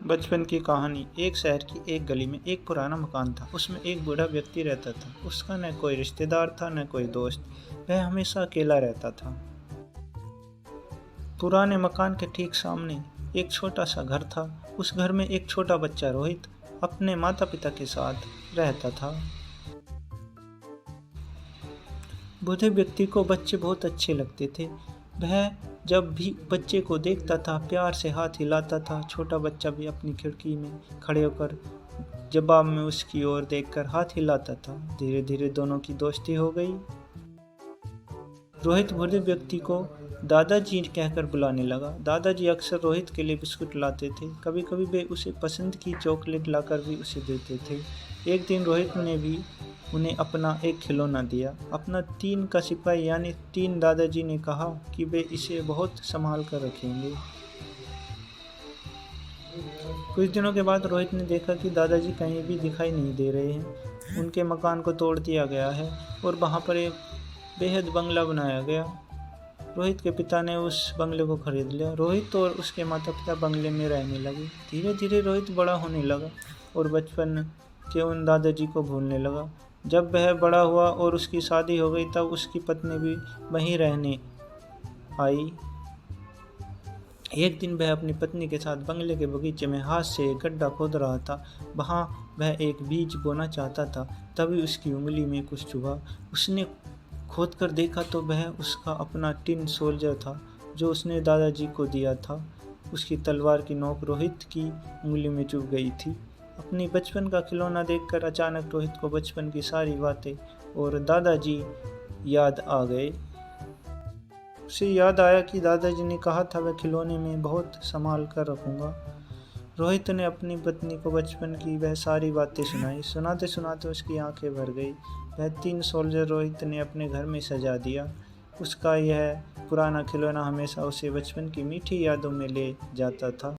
बचपन की कहानी। एक शहर की एक गली में एक पुराना मकान था। उसमें एक बूढ़ा व्यक्ति रहता था। उसका न कोई रिश्तेदार था न कोई दोस्त। वह हमेशा अकेला रहता था। पुराने मकान के ठीक सामने एक छोटा सा घर था। उस घर में एक छोटा बच्चा रोहित अपने माता पिता के साथ रहता था। बूढ़े व्यक्ति को बच्चे बहुत अच्छे लगते थे। वह जब भी बच्चे को देखता था प्यार से हाथ हिलाता था। छोटा बच्चा भी अपनी खिड़की में खड़े होकर जवाब में उसकी ओर देखकर हाथ हिलाता था। धीरे धीरे दोनों की दोस्ती हो गई। रोहित बूढ़े व्यक्ति को दादाजी कहकर बुलाने लगा। दादाजी अक्सर रोहित के लिए बिस्कुट लाते थे। कभी कभी वे उसे पसंद की चॉकलेट लाकर भी उसे देते थे। एक दिन रोहित ने भी उन्हें अपना एक खिलौना दिया। अपना 3 का सिपाही यानी 3 दादाजी ने कहा कि वे इसे बहुत संभाल कर रखेंगे। कुछ दिनों के बाद रोहित ने देखा कि दादाजी कहीं भी दिखाई नहीं दे रहे हैं। उनके मकान को तोड़ दिया गया है और वहाँ पर एक बेहद बंगला बनाया गया। रोहित के पिता ने उस बंगले को खरीद लिया। रोहित और उसके माता पिता बंगले में रहने लगे। धीरे धीरे रोहित बड़ा होने लगा और बचपन के उन दादाजी को भूलने लगा। जब वह बड़ा हुआ और उसकी शादी हो गई तब उसकी पत्नी भी वहीं रहने आई। एक दिन वह अपनी पत्नी के साथ बंगले के बगीचे में हाथ से एक गड्ढा खोद रहा था। वहाँ वह एक बीज बोना चाहता था। तभी उसकी उंगली में कुछ चुभा। उसने खोद कर देखा तो वह उसका अपना टिन सोल्जर था जो उसने दादाजी को दिया था। उसकी तलवार की नोक रोहित की उंगली में चुभ गई थी। अपनी बचपन का खिलौना देखकर अचानक रोहित को बचपन की सारी बातें और दादाजी याद आ गए। उसे याद आया कि दादाजी ने कहा था वह खिलौने में बहुत संभाल कर रखूंगा। रोहित ने अपनी पत्नी को बचपन की वह सारी बातें सुनाई। सुनाते सुनाते उसकी आंखें भर गई। वह 3 सोल्जर रोहित ने अपने घर में सजा दिया। उसका यह पुराना खिलौना हमेशा उसे बचपन की मीठी यादों में ले जाता था।